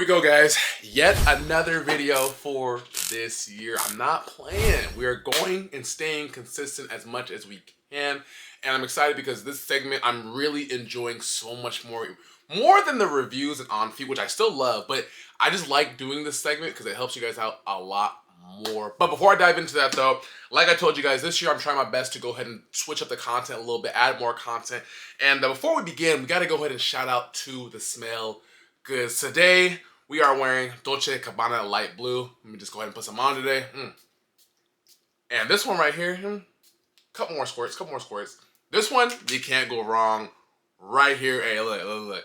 we go, guys. Yet another video for this year. I'm not playing. We are going and staying consistent as much as we can. And I'm excited because this segment, I'm really enjoying so much more than the reviews and on feed, which I still love. But I just like doing this segment because it helps you guys out a lot more. But before I dive into that though, like I told you guys, this year I'm trying my best to go ahead and switch up the content a little bit, add more content. And before we begin, we got to go ahead and shout out to the smell goods. Today we are wearing Dolce & Gabbana light blue. Let me just go ahead and put some on today. And this one right here, couple more squirts. This one, you can't go wrong. Right here, hey, look.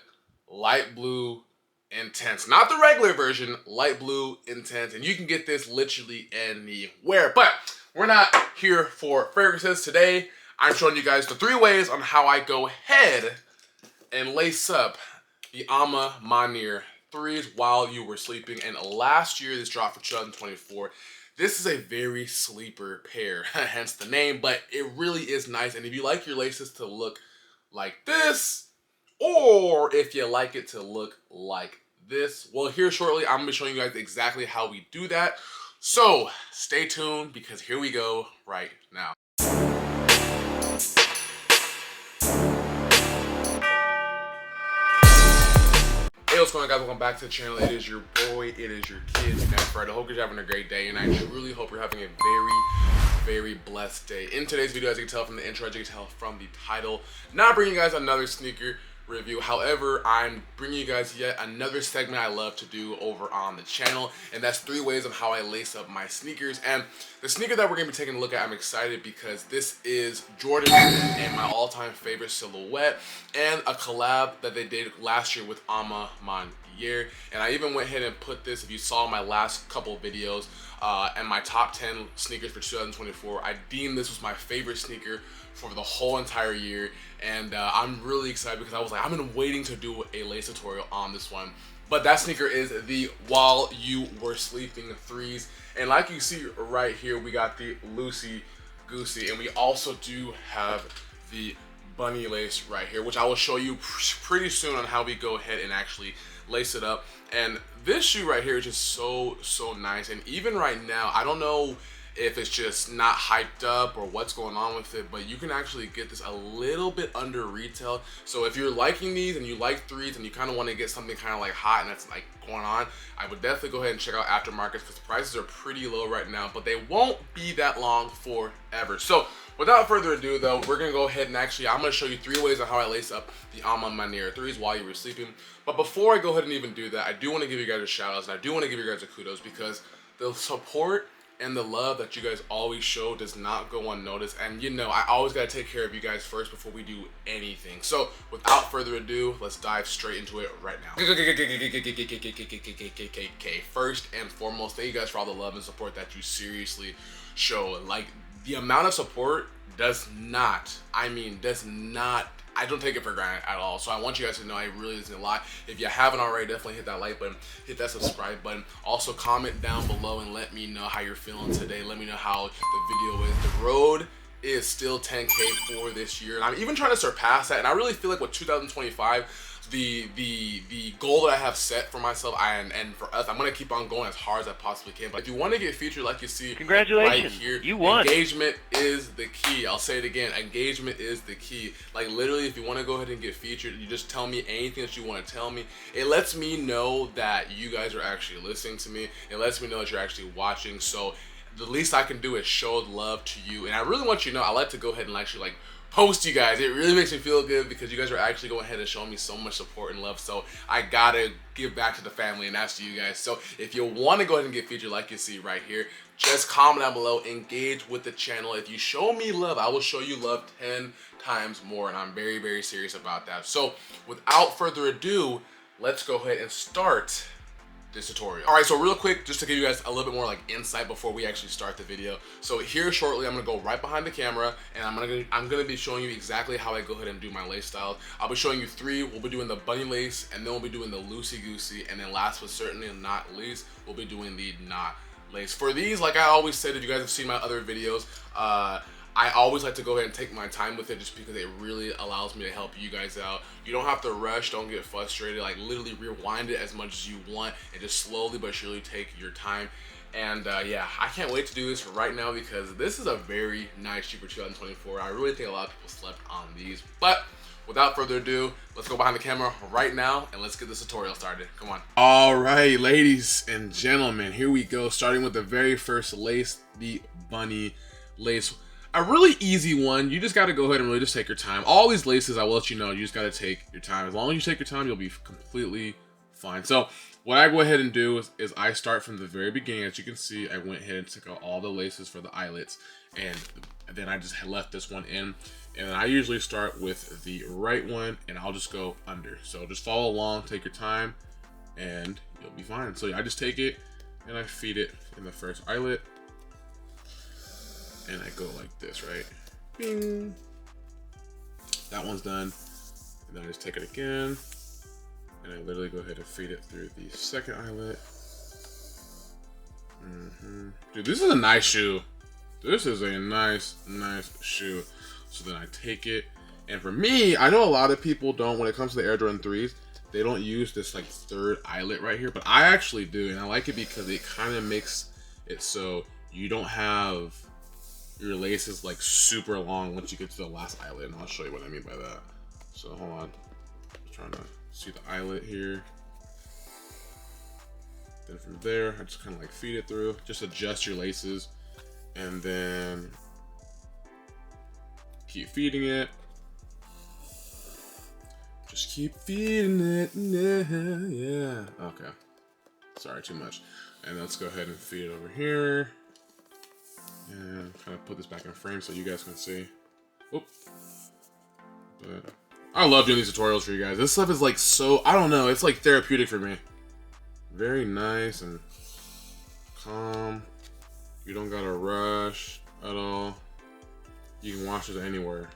Light blue intense. Not the regular version, light blue intense. And you can get this literally anywhere. But we're not here for fragrances. Today, I'm showing you guys the 3 ways on how I go ahead and lace up the A.M.M 3s while you were sleeping. And last year, this dropped for 2024. This is a very sleeper pair, hence the name, but it really is nice. And if you like your laces to look like this, or if you like it to look like this, well, here shortly, I'm gonna be showing you guys exactly how we do that. So stay tuned because here we go right now. Hey, what's going on, guys? Welcome back to the channel. It is your boy, it is your kid, Fred. I hope you're having a great day, and I truly hope you're having a very blessed day. In today's video, as you can tell from the intro, as you can tell from the title, not bringing you guys another sneaker review. However, I'm bringing you guys yet another segment I love to do over on the channel, and that's 3 ways of how I lace up my sneakers. And the sneaker that we're going to be taking a look at, I'm excited because this is Jordan and my all-time favorite silhouette, and a collab that they did last year with A.M.M. And I even went ahead and put this, if you saw my last couple of videos, and my top 10 sneakers for 2024, I deemed this was my favorite sneaker for the whole entire year. And I'm really excited because I was like, I've been waiting to do a lace tutorial on this one. But that sneaker is the While You Were Sleeping 3s. And like you see right here, we got the Loosey Goosey, and we also do have the bunny lace right here, which I will show you pretty soon on how we go ahead and actually lace it up. And this shoe right here is just so nice. And even right now, I don't know if it's just not hyped up or what's going on with it, but you can actually get this a little bit under retail. So if you're liking these and you like 3s and you kind of want to get something kind of like hot and that's like going on, I would definitely go ahead and check out aftermarkets because the prices are pretty low right now, but they won't be that long forever. So without further ado though, we're gonna go ahead and actually, I'm gonna show you 3 ways on how I lace up the A.M.M 3s while you were sleeping. But before I go ahead and even do that, I do want to give you guys a shout out, and I do want to give you guys a kudos because the support and the love that you guys always show does not go unnoticed. And you know, I always got to take care of you guys first before we do anything. So without further ado, let's dive straight into it right now. First and foremost, thank you guys for all the love and support that you seriously show. Like, the amount of support does not, I don't take it for granted at all. So I want you guys to know I really isn't a lot. If you haven't already, definitely hit that like button, hit that subscribe button. Also comment down below and let me know how you're feeling today. Let me know how the video is. The road is still 10K for this year, and I'm even trying to surpass that. And I really feel like with 2025, the goal that I have set for myself and for us, I'm gonna keep on going as hard as I possibly can. But if you want to get featured, like you see, congratulations, right here, you won. Engagement is the key. I'll say it again, engagement is the key. Like, literally, if you want to go ahead and get featured, you just tell me anything that you want to tell me. It lets me know that you guys are actually listening to me. It lets me know that you're actually watching. So the least I can do is show love to you. And I really want you to know, I like to go ahead and actually like post you guys. It really makes me feel good because you guys are actually going ahead and showing me so much support and love. So I gotta give back to the family, and that's to you guys. So if you want to go ahead and get featured, like you see right here, just comment down below, engage with the channel. If you show me love, I will show you love 10 times more, and I'm very serious about that. So without further ado, let's go ahead and start this tutorial. All right, so real quick, just to give you guys a little bit more like insight before we actually start the video. So here shortly, I'm gonna go right behind the camera, and I'm gonna be showing you exactly how I go ahead and do my lace styles. I'll be showing you 3. We'll be doing the bunny lace, and then we'll be doing the loosey goosey, and then last but certainly not least, we'll be doing the knot lace. For these, like I always said, if you guys have seen my other videos, I always like to go ahead and take my time with it just because it really allows me to help you guys out. You don't have to rush, don't get frustrated, like literally rewind it as much as you want and just slowly but surely take your time. And yeah, I can't wait to do this right now because this is a very nice cheaper 2024. I really think a lot of people slept on these. But without further ado, let's go behind the camera right now and let's get this tutorial started. Come on. All right, ladies and gentlemen, here we go. Starting with the very first lace, the bunny lace. A really easy one. You just got to go ahead and really just take your time. All these laces, I will let you know, you just got to take your time. As long as you take your time, you'll be completely fine. So what I go ahead and do is I start from the very beginning. As you can see, I went ahead and took out all the laces for the eyelets, and then I just left this one in. And I usually start with the right one, and I'll just go under. So just follow along, take your time, and you'll be fine. So I just take it and I feed it in the first eyelet, and I go like this, right? Bing. That one's done. And then I just take it again, and I literally go ahead and feed it through the second eyelet. Dude, this is a nice shoe. This is a nice shoe. So then I take it, and for me, I know a lot of people don't, when it comes to the Air Jordan 3s, they don't use this like third eyelet right here, but I actually do, and I like it because it kind of makes it so you don't have your laces like super long once you get to the last eyelet, and I'll show you what I mean by that. So hold on, I'm trying to see the eyelet here. Then from there, I just kind of like feed it through, just adjust your laces, and then keep feeding it. Just keep feeding it. Yeah. Okay. Sorry, too much. And let's go ahead and feed it over here. And kind of put this back in frame so you guys can see. Oop. But I love doing these tutorials for you guys. This stuff is like so, I don't know, it's like therapeutic for me. Very nice and calm. You don't gotta rush at all. You can wash it anywhere.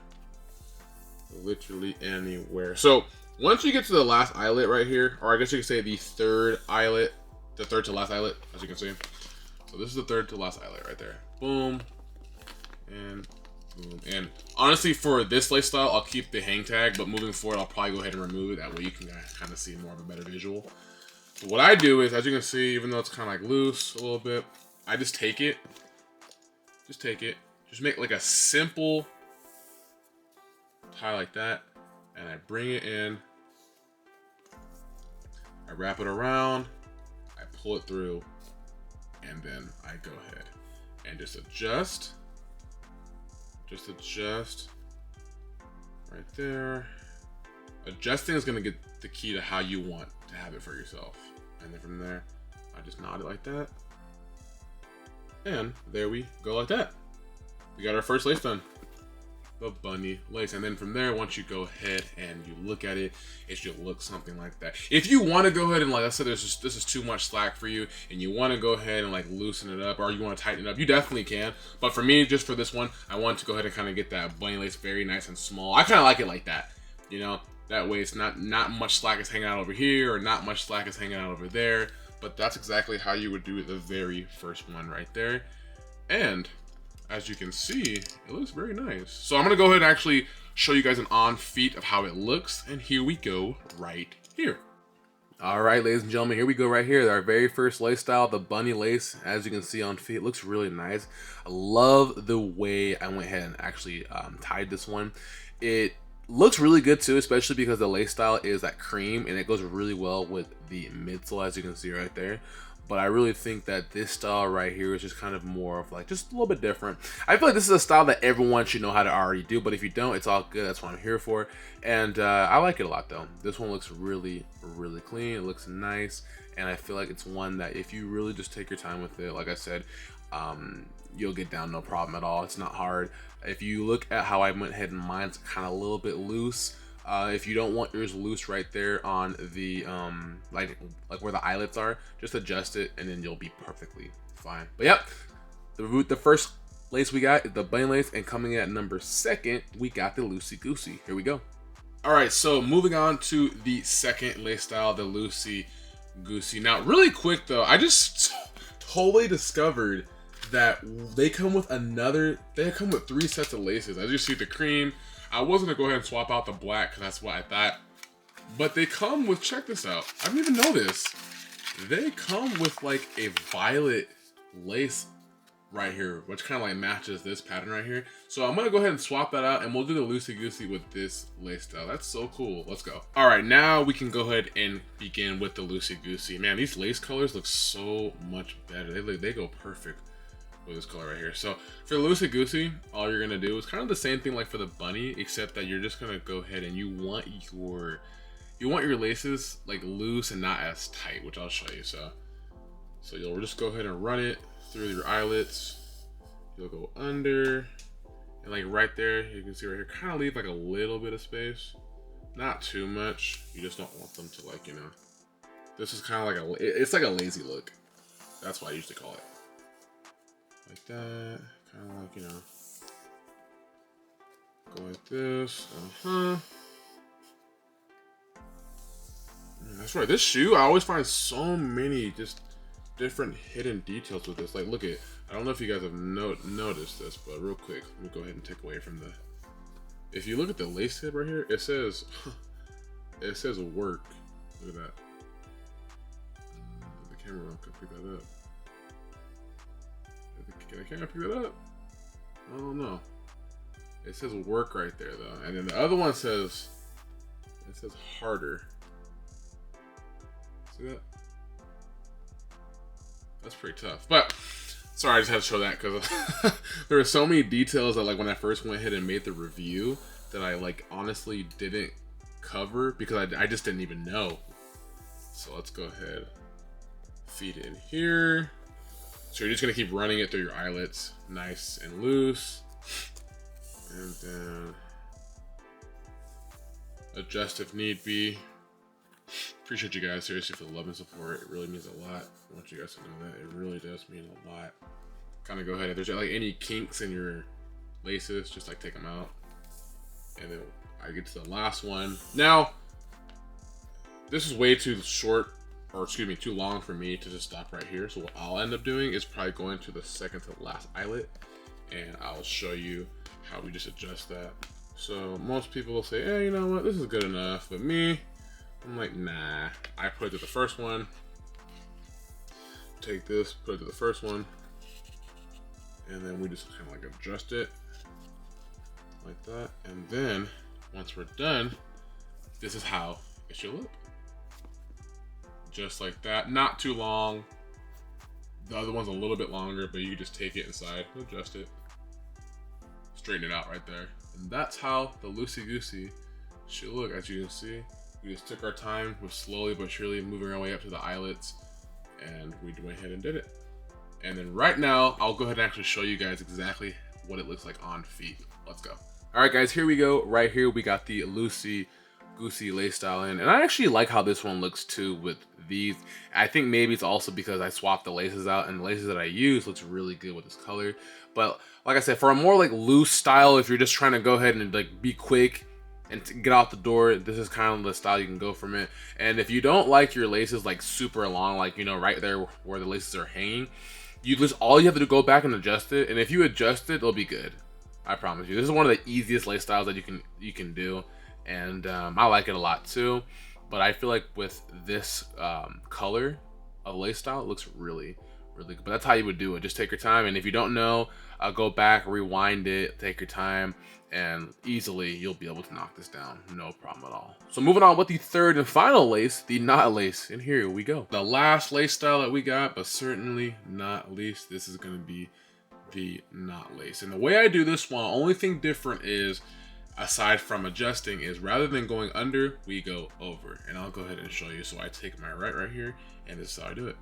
Literally anywhere. So once you get to the last eyelet right here, or I guess you could say the third eyelet, the third to last eyelet, as you can see. So this is the third to last eyelet right there. Boom. And boom. And honestly, for this lace style, I'll keep the hang tag, but moving forward, I'll probably go ahead and remove it. That way you can kind of see more of a better visual. So what I do is, as you can see, even though it's kind of like loose a little bit, I just take it. Just take it. Just make like a simple tie like that, and I bring it in, I wrap it around, I pull it through, and then I go ahead and just adjust right there. Adjusting is going to get the key to how you want to have it for yourself. And then from there, I just knot it like that, and there we go like that. We got our first lace done, the bunny lace. And then from there, once you go ahead and you look at it, it should look something like that. If you want to go ahead and, like I said, this is too much slack for you, and you want to go ahead and like loosen it up, or you want to tighten it up, you definitely can. But for me, just for this one, I want to go ahead and kind of get that bunny lace very nice and small. I kind of like it like that, you know. That way, it's not much slack is hanging out over here, or not much slack is hanging out over there. But that's exactly how you would do the very first one right there. And as you can see, it looks very nice. So I'm gonna go ahead and actually show you guys an on feet of how it looks, and here we go right here. All right, ladies and gentlemen, here we go right here. Our very first lace style, the bunny lace. As you can see on feet, it looks really nice. I love the way I went ahead and actually tied this one. It looks really good too, especially because the lace style is that cream, and it goes really well with the midsole, as you can see right there. But I really think that this style right here is just kind of more of like just a little bit different. I feel like this is a style that everyone should know how to already do, but if you don't, it's all good. That's what I'm here for. And I like it a lot though. This one looks really clean. It looks nice, and I feel like it's one that if you really just take your time with it, like I said, you'll get down no problem at all. It's not hard. If you look at how I went ahead and mine's kind of a little bit loose. If you don't want yours loose right there on the like where the eyelets are, just adjust it and then you'll be perfectly fine. But yep, the first lace we got is the bunny lace, and coming at number 2, we got the loosey goosey. Here we go. All right, so moving on to the second lace style, the loosey goosey. Now, really quick though, I just totally discovered that they come with 3 sets of laces. As you see, the cream, I was gonna go ahead and swap out the black because that's what I thought. But they come with, check this out. I didn't even know this. They come with like a violet lace right here, which kind of like matches this pattern right here. So I'm gonna go ahead and swap that out and we'll do the loosey goosey with this lace style. That's so cool. Let's go. All right, now we can go ahead and begin with the loosey goosey. Man, these lace colors look so much better. They go perfect with this color right here. So for the loosey goosey, all you're gonna do is kind of the same thing like for the bunny, except that you're just gonna go ahead and you want your laces like loose and not as tight, which I'll show you. So you'll just go ahead and run it through your eyelets. You'll go under, and like right there, you can see right here, kind of leave like a little bit of space, not too much. You just don't want them to like, you know, this is kind of like it's like a lazy look. That's what I usually call it. Like that, kind of like, you know, go like this. That's right. This shoe, I always find so many just different hidden details with this. Like, look at, I don't know if you guys have noticed this, but real quick, let me go ahead and take away from the, if you look at the lace tip right here, it says work. Look at that. The camera can pick that up. Can the camera pick that up? I don't know. It says work right there though. And then the other one says, it says harder. See that? That's pretty tough. But sorry, I just had to show that because there were so many details that like when I first went ahead and made the review that I like honestly didn't cover because I just didn't even know. So let's go ahead, feed it in here. So you're just gonna keep running it through your eyelets, nice and loose, and then adjust if need be. Appreciate you guys seriously for the love and support. It really means a lot. I want you guys to know that it really does mean a lot. Kind of go ahead, if there's like any kinks in your laces, just like take them out. And then I get to the last one. Now, this is way too short, or excuse me, too long for me to just stop right here. So what I'll end up doing is probably going to the second to last eyelet, and I'll show you how we just adjust that. So most people will say, hey, you know what, this is good enough, but me, I'm like, nah. I put it to the first one. Take this, put it to the first one, and then we just kind of like adjust it like that. And then once we're done, this is how it should look. Just like that. Not too long. The other one's a little bit longer, but you can just take it inside, adjust it, straighten it out right there. And that's how the loosey goosey should look. As you can see, we just took our time with slowly but surely moving our way up to the eyelets, and we went ahead and did it. And then right now, I'll go ahead and actually show you guys exactly what it looks like on feet. Let's go. All right, guys, here we go. Right here, we got the loosey goosey lace style in, and I actually like how this one looks too with these. I think maybe it's also because I swapped the laces out, and the laces that I use looks really good with this color. But like I said, for a more like loose style, if you're just trying to go ahead and like be quick and to get out the door, this is kind of the style you can go from it. And if you don't like your laces like super long, like, you know, right there where the laces are hanging, you just, all you have to do, go back and adjust it. And if you adjust it, it'll be good. I promise you. This is one of the easiest lace styles that you can do. And I like it a lot too. But I feel like with this color of lace style, it looks really, really good. But that's how you would do it. Just take your time. And if you don't know, go back, rewind it, take your time, and easily you'll be able to knock this down. No problem at all. So moving on with the third and final lace, the knot lace. And here we go. The last lace style that we got, but certainly not least, this is going to be the knot lace. And the way I do this one, only thing different is, aside from adjusting, is rather than going under, we go over. And I'll go ahead and show you. So I take my right here, and this is how I do it.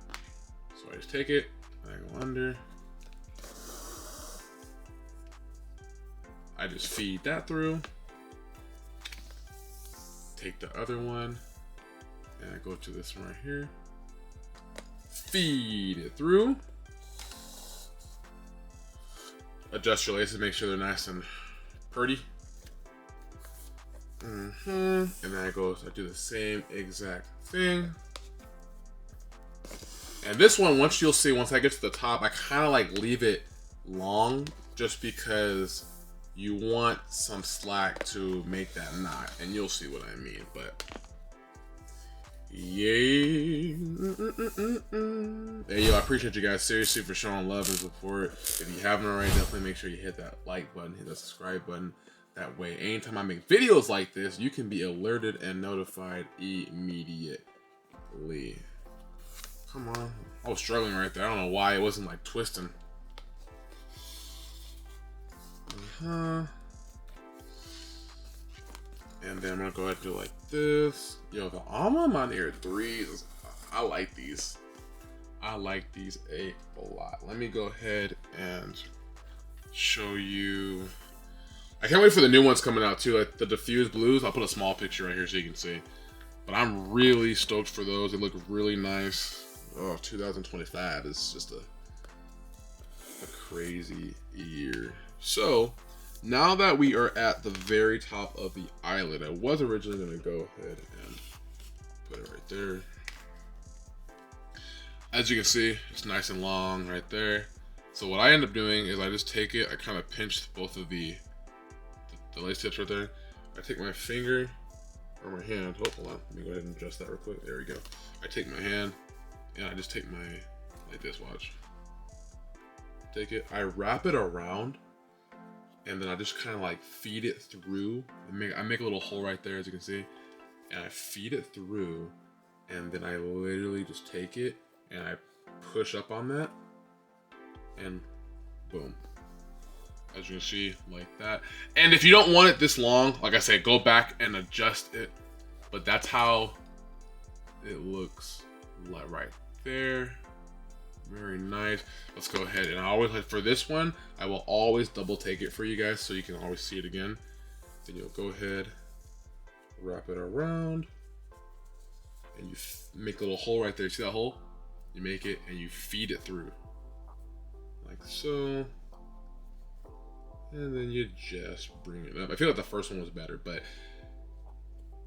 So I just take it, and I go under. I just feed that through. Take the other one, and I go to this one right here. Feed it through. Adjust your laces, make sure they're nice and pretty. And then I do the same exact thing. And this one, you'll see, once I get to the top, I kind of like leave it long just because you want some slack to make that knot, and you'll see what I mean. But yay. Hey, yo, I appreciate you guys seriously for showing love and support. If you haven't already, definitely make sure you hit that like button, hit the subscribe button. That way, anytime I make videos like this, you can be alerted and notified immediately. Come on. I was struggling right there. I don't know why it wasn't like twisting. And then I'm gonna go ahead and do like this. Yo, the A.M.M on Air 3s, I like these. I like these a lot. Let me go ahead and show you. I can't wait for the new ones coming out too, like the diffused blues. I'll put a small picture right here so you can see. But I'm really stoked for those. They look really nice. Oh, 2025 is just a crazy year. So now that we are at the very top of the eyelid, I was originally gonna go ahead and put it right there. As you can see, it's nice and long right there. So what I end up doing is I just take it, I kind of pinch both of the lace tips right there. I take my finger or my hand, hold on, let me go ahead and adjust that real quick. There we go. I take my hand and I just take like this, watch. Take it, I wrap it around, and then I just kind of like feed it through. I make a little hole right there, as you can see, and I feed it through, and then I literally just take it and I push up on that, and boom. As you can see, like that. And if you don't want it this long, like I said, go back and adjust it. But that's how it looks like right there. Very nice. Let's go ahead, and I always, like for this one, I will always double take it for you guys so you can always see it again. Then you'll go ahead, wrap it around, and you make a little hole right there. See that hole? You make it and you feed it through, like so. And then you just bring it up. I feel like the first one was better, but,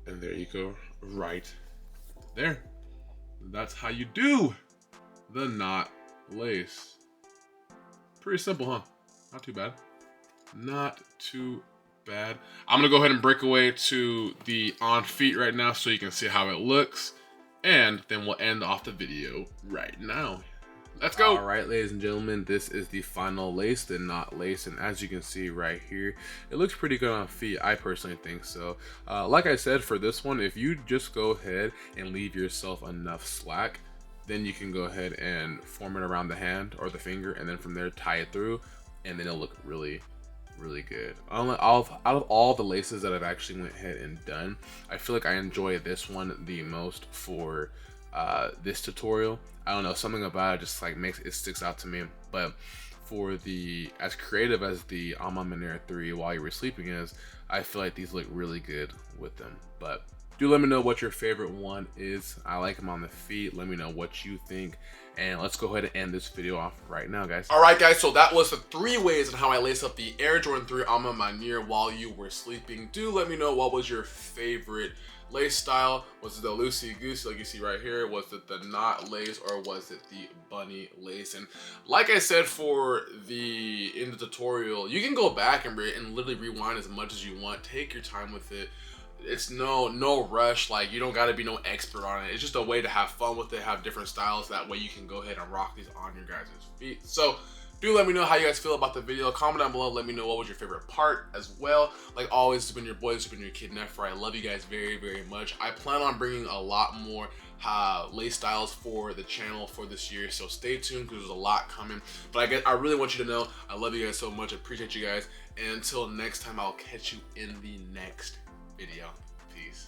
and there you go, right there. That's how you do the knot lace. Pretty simple, huh? Not too bad. Not too bad. I'm gonna go ahead and break away to the on feet right now so you can see how it looks. And then we'll end off the video right now. Let's go. All right, ladies and gentlemen, this is the final lace, the knot lace. And as you can see right here, it looks pretty good on feet. I personally think so. Like I said, for this one, if you just go ahead and leave yourself enough slack, then you can go ahead and form it around the hand or the finger, and then from there tie it through, and then it'll look really, really good. Out of all the laces that I've actually went ahead and done, I feel like I enjoy this one the most for this tutorial. I don't know, something about it just like makes it sticks out to me. But for the, as creative as the A.M.M Air 3 While You Were Sleeping is, I feel like these look really good with them. But do let me know what your favorite one is. I like them on the feet. Let me know what you think. And let's go ahead and end this video off right now, guys. All right, guys, so that was the 3 ways on how I lace up the Air Jordan 3 A.M.M Air While You Were Sleeping. Do let me know what was your favorite lace style. Was it the loosey goosey like you see right here? Was it the knot lace, or was it the bunny lace? And like I said, in the tutorial, you can go back and literally rewind as much as you want. Take your time with it. It's no rush. Like, you don't got to be no expert on it. It's just a way to have fun with it, have different styles. That way you can go ahead and rock these on your guys' feet. So do let me know how you guys feel about the video. Comment down below. Let me know what was your favorite part as well. Like always, it's been your boy, it's been your kid Nefer. I love you guys very, very much. I plan on bringing a lot more lace styles for the channel for this year, so stay tuned because there's a lot coming. But I really want you to know I love you guys so much. I appreciate you guys. And until next time, I'll catch you in the next video. Peace.